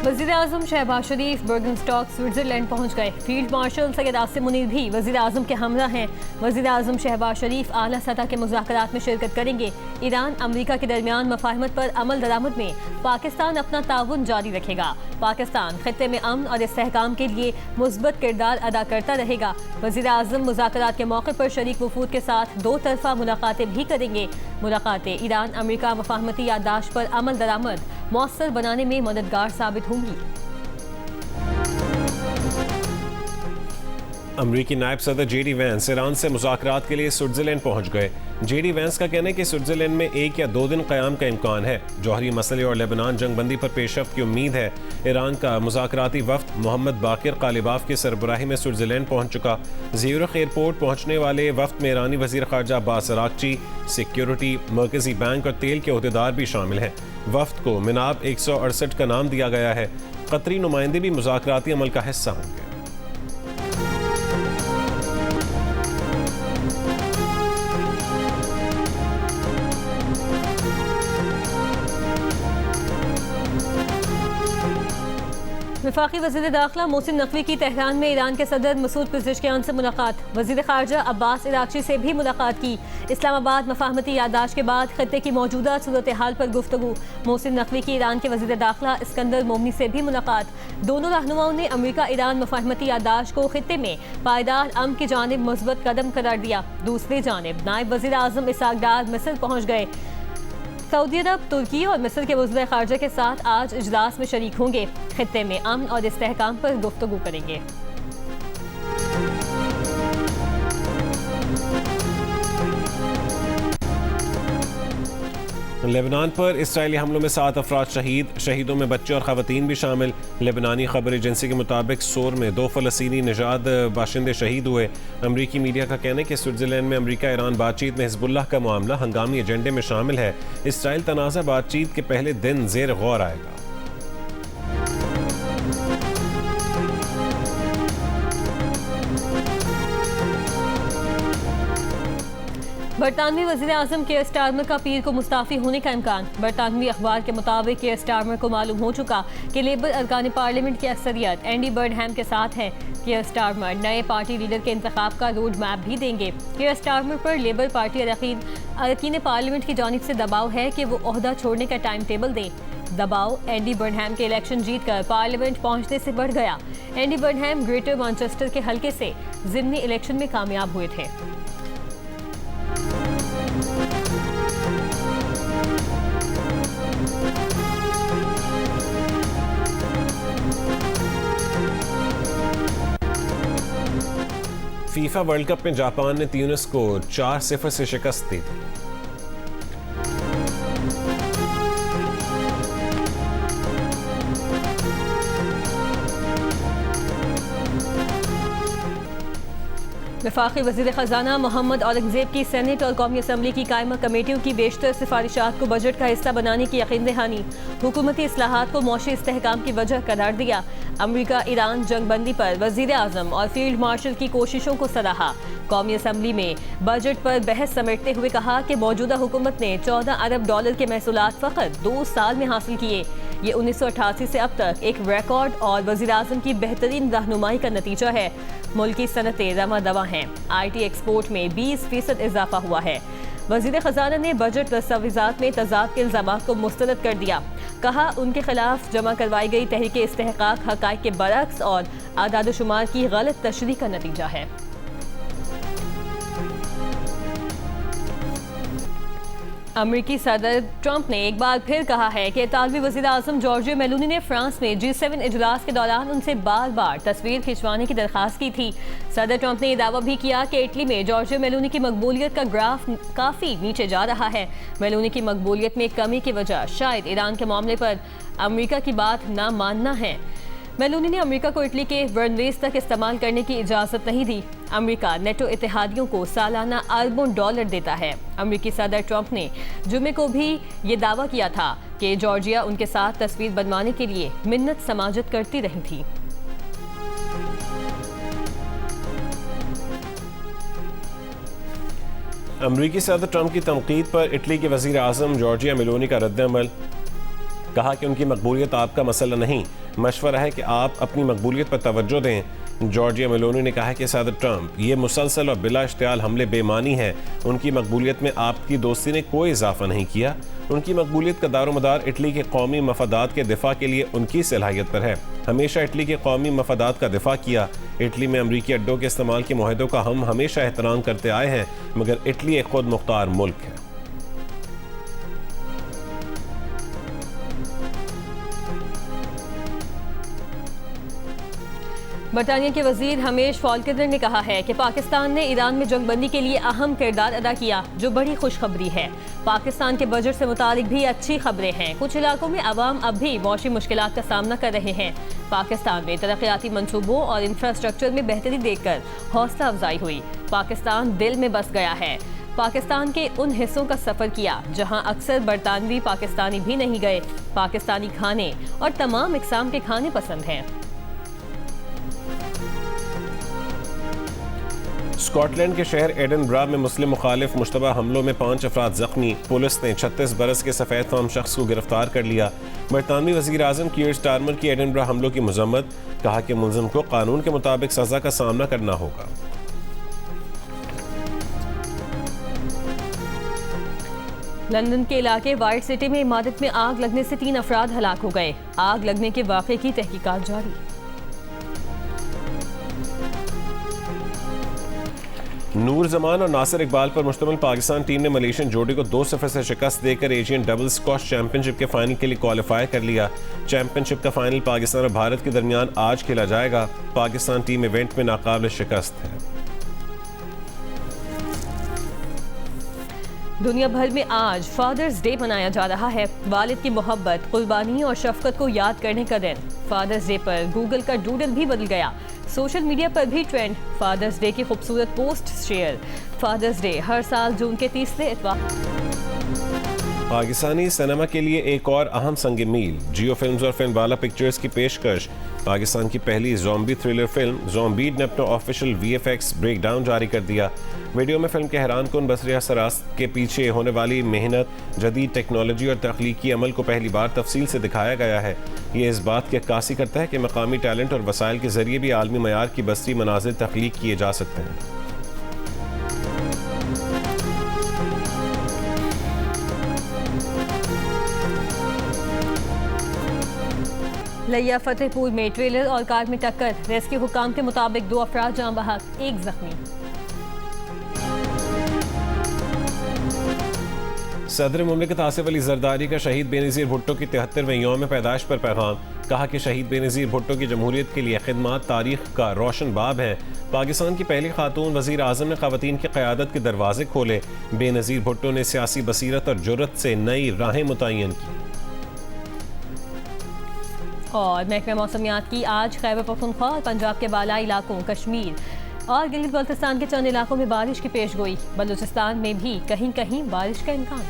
वज़ीर आज़म शहबाज शरीफ बर्गनस्टॉक स्विट्ज़रलैंड पहुँच गए। फील्ड मार्शल सैयद आसिम मुनीर भी वज़ीर आज़म के हमरा हैं। वज़ीर आज़म शहबाज शरीफ आला सतह के मुज़ाकरात में शिरकत करेंगे। ईरान अमरीका के दरमियान मफाहमत पर अमल दरामद में पाकिस्तान अपना ताउन जारी रखेगा। पाकिस्तान खित्ते में अमन और इस्तेहकाम के लिए मुस्बत किरदार अदा करता रहेगा। वज़ीर आज़म मुज़ाकरात के मौके पर शरीक वफूद के साथ 2 तरफ़ा मुलाकातें भी करेंगे। मुलाकातें ईरान अमरीका मफाहमती याददाश्त पर अमल दरामद मौसर बनाने में मददगार साबित होंगी। अमरीकी नायब सदर जेडी वैंस ईरान से मुज़ाकरात के लिए स्विट्ज़रलैंड पहुंच गए। जेडी वैंस का कहना है कि स्विट्ज़रलैंड में 1 या 2 दिन क़याम का इम्कान है। जौहरी मसले और लेबनान जंगबंदी पर पेशरफ्त की उम्मीद है। ईरान का मुज़ाकराती वफ्द मोहम्मद बाकिर कालिबाफ की सरबराही में स्विट्ज़रलैंड पहुंच चुका। ज़्यूरिख एयरपोर्ट पहुंचने वाले वफ्द में ईरानी वज़ीर ख़ारजा अब्बास अराग़ची, सिक्योरिटी, मरकज़ी बैंक और तेल के अहदेदार भी शामिल हैं। वफ्द को मिनाब 168 का नाम दिया गया है। कतरी नुमाइंदे भी मुज़ाकराती अमल का हिस्सा होंगे। वफाकी वज़ीर दाखिला मोहसिन नकवी की तेहरान में ईरान के सदर मसूद पेज़ेश्कियान से मुलाकात। वज़ीर ख़ारजा अब्बास अराग़ची से भी मुलाकात की। इस्लामाबाद मफाहमती याददाश्त के बाद खत्ते की मौजूदा सूरत हाल पर गुफ्तगू। मोहसिन नकवी की ईरान के वज़ीर दाखिला इस्कंदर मोमनी से भी मुलाकात। दोनों रहनुमाओं ने अमरीका ईरान मफाहमती याददाश्त को खित्ते में पायदार अमन की जानिब मुस्बत कदम करार दिया। दूसरी जानिब नायब वज़ीर आज़म इसहाक़ डार मिस्र पहुँच गए। सऊदी अरब, तुर्की और मिस्र के वज़ीर ख़ारजा के साथ आज इजलास में शरीक होंगे। खित्ते में अमन और इस्तेहकाम पर गुफ्तगू करेंगे। लेबनान पर इसराइली हमलों में 7 अफराद शहीद। शहीदों में बच्चे और ख़वातीन भी शामिल। लेबनानी खबर एजेंसी के मुताबिक सोर में 2 फ़लस्तीनी निजात बाशिंदे शहीद हुए। अमरीकी मीडिया का कहना है कि स्विट्ज़रलैंड में अमरीका ईरान बातचीत में हिज़्बुल्लाह का मामला हंगामी एजेंडे में शामिल है। इसराइल तनाज़ा बातचीत के पहले दिन ज़ेर गौर आएगा। बरतानवी वज़ीर आज़म केयर स्टारमर का पीर को मुस्ताफ़ी होने का इम्कान। बरतानवी अखबार के मुताबिक केयर स्टारमर को मालूम हो चुका कि लेबर अरकान पार्लियामेंट की अक्सरियत एंडी बर्नहैम के साथ है। केयर स्टारमर नए पार्टी लीडर के इंतखाब का रोड मैप भी देंगे। केयर स्टारमर पर लेबर पार्टी अरकान पार्लियामेंट की जानिब से दबाव है कि वो ओहदा छोड़ने का टाइम टेबल दें। दबाव एंडी बर्नहैम के इलेक्शन जीतकर पार्लियामेंट पहुंचने से बढ़ गया। एंडी बर्नहैम ग्रेटर मैनचेस्टर के हल्के से ज़िमनी इलेक्शन में कामयाब हुए थे। फीफा वर्ल्ड कप में जापान ने ट्यूनिस को 4-0 से शिकस्त दी। वफाकी वज़ीर ख़जाना मोहम्मद औरंगज़ेब की सेनेट और कौमी असम्बली की कायमा कमेटियों की बेशतर सिफारिशात को बजट का हिस्सा बनाने की यकीन दहानी। हुकूमती इस्लाहात को मौशी इस्तेहकाम की वजह करार दिया। अमरीका ईरान जंगबंदी पर वज़ीर आज़म और फील्ड मार्शल की कोशिशों को सराहा। कौमी असम्बली में बजट पर बहस समेटते हुए कहा कि मौजूदा हुकूमत ने $14 अरब के महसूलात फ़कत 2 साल में हासिल किए। ये 1988 से अब तक एक रिकॉर्ड और वज़ीर आज़म की बेहतरीन रहनुमाई का नतीजा है। मुल्की सनतें रमा दवा हैं। IT एक्सपोर्ट में 20% इजाफा हुआ है। वज़ीर ख़जाना ने बजट दस्तावेज़ात में तज़ाद के इल्ज़ामात को मुस्तरद कर दिया। कहा उनके खिलाफ जमा करवाई गई तहरीक इस्तेहक़ाक़ हक़ाइक़ के बरक्स और आदाद शुमार की गलत तशरीह का नतीजा है। अमरीकी सदर ट्रंप ने एक बार फिर कहा है कि इतालवी वज़ीर आज़म जॉर्जिया मेलोनी ने फ्रांस में G7 इजलास के दौरान उनसे बार बार तस्वीर खिंचवाने की दरख्वास्त की थी। सदर ट्रंप ने यह दावा भी किया कि इटली में जॉर्जिया मेलोनी की मकबूलियत का ग्राफ काफ़ी नीचे जा रहा है। मेलोनी की मकबूलियत में कमी की वजह शायद ईरान के मामले पर अमरीका की बात ना मानना है। मेलोनी ने अमेरिका को इटली के रनवेज तक इस्तेमाल करने की इजाज़त नहीं दी। अमेरिका नेटो इत्तेहादियों को सालाना अरबों डॉलर देता है। अमेरिकी सदर ट्रंप ने जुमे को भी ये दावा किया था कि जॉर्जिया उनके साथ तस्वीर बनवाने के लिए मिन्नत समाजत करती रही थी। अमरीकी सदर ट्रंप की तनकीद पर इटली के वज़ीर आज़म जॉर्जिया मेलोनी का रद्द-ए-अमल। कहा कि उनकी मकबूलियत आपका मसला नहीं, मशवरा है कि आप अपनी मकबूलियत पर तवज्जो दें। जॉर्जिया मेलोनी ने कहा कि सदर ट्रंप ये मुसलसल और बिला इश्तियाल हमले बेमानी है। उनकी मकबूलियत में आपकी दोस्ती ने कोई इजाफा नहीं किया। उनकी मकबूलियत का दारोमदार इटली के कौमी मफादात के दिफा के लिए उनकी सलाहियत पर है। हमेशा इटली के कौमी मफादात का दिफा किया। इटली में अमरीकी अड्डों के इस्तेमाल के मुआहदों का हम हमेशा एहतराम करते आए हैं, मगर इटली एक खुद मुख्तार मुल्क है। बरतानिया के वजीर हमेश फॉल्केनर ने कहा है कि पाकिस्तान ने ईरान में जंगबंदी के लिए अहम किरदार अदा किया, जो बड़ी खुशखबरी है। पाकिस्तान के बजट से मुतालिक भी अच्छी खबरें हैं। कुछ इलाकों में अवाम अब भी मौशी मुश्किलात का सामना कर रहे हैं। पाकिस्तान में तरक्याती मंसूबों और इंफ्रास्ट्रक्चर में बेहतरी देखकर हौसला अफजाई हुई। पाकिस्तान दिल में बस गया है। पाकिस्तान के उन हिस्सों का सफर किया जहां अक्सर बरतानवी पाकिस्तानी भी नहीं गए। पाकिस्तानी खाने और तमाम इकसाम के खाने पसंद हैं। स्कॉटलैंड के शहर एडिनबरा में मुस्लिम मुखालिफ मुश्तबा हमलों में 5 अफराद जख्मी। पुलिस ने 36 बरस के सफ़ेद फाम शख्स को गिरफ्तार कर लिया। बरतानवी वज़ीर आज़म कीयर स्टारमर की एडिनबरा हमलों की मजम्मत, कहा कि मुलज़िम को कानून के मुताबिक सज़ा का सामना करना होगा। लंदन के इलाके वाइट सिटी में इमारत में आग लगने से 3 अफराद हलाक हो गए। आग लगने के वाक़े की तहकीकात जारी। नूर जमान और नासिर इकबाल पर मुश्तमिल पाकिस्तान टीम ने मलेशियन जोड़ी को 2-0 से शिकस्त देकर एशियन डबल स्क्वॉश चैंपियनशिप के फाइनल के लिए क्वालिफाई कर लिया। चैंपियनशिप का फाइनल पाकिस्तान और भारत के दरमियान आज खेला जाएगा। पाकिस्तान टीम इवेंट में नाकाबिल शिकस्त है। दुनिया भर में आज फादर्स डे मनाया जा रहा है। वालिद की मोहब्बत, कुर्बानी और शफकत को याद करने का दिन। फादर्स डे पर गूगल का डूडल भी बदल गया। सोशल मीडिया पर भी ट्रेंड। फादर्स डे की खूबसूरत पोस्ट शेयर। फादर्स डे हर साल जून के 30वें इतवार। पाकिस्तानी सिनेमा के लिए एक और अहम संग मील। जियो फिल्म्स और फिल्मवाला पिक्चर्स की पेशकश। पाकिस्तान की पहली ज़ॉम्बी थ्रिलर फिल्म ज़ॉम्बीड ने अपना ऑफिशियल VFX ब्रेकडाउन जारी कर दिया। वीडियो में फिल्म के हैरानकुन बसरी असरात के पीछे होने वाली मेहनत, जदीद टेक्नोलॉजी और तख्लीकी अमल को पहली बार तफसील से दिखाया गया है। ये इस बात की अक्कासी करता है कि मकामी टैलेंट और वसाइल के जरिए भी आलमी मयार की बसरी मनाजिर तख्लीक किए जा सकते हैं। लिया फतेहपुर में ट्रेलर और कार में टक्कर। रेस्क्यू हुकाम के मुताबिक 2 अफराद जान बहक, 1 जख्मी। सदर मुमलिकत आसिफ अली जरदारी का शहीद बेनज़ीर भुट्टो की 73वें यौम पैदाइश पर पैगाम। कहा कि शहीद बेनज़ीर भुट्टो की जमहूरियत के लिए खिदमात तारीख का रोशन बाब है। पाकिस्तान की पहली खातून वज़ीर आज़म ने ख़वातीन की क़यादत के दरवाजे खोले। बेनज़ीर भुट्टो ने सियासी बसीरत और जुर्रत से नई राहें मुतय्यन की। और महकमा मौसमियात की आज खैबर पख्तूनख्वा और पंजाब के बालाई इलाकों, कश्मीर और गिलगित बल्तिस्तान के चंद इलाकों में बारिश की पेशगोई। बलूचिस्तान में भी कहीं कहीं बारिश का इम्कान।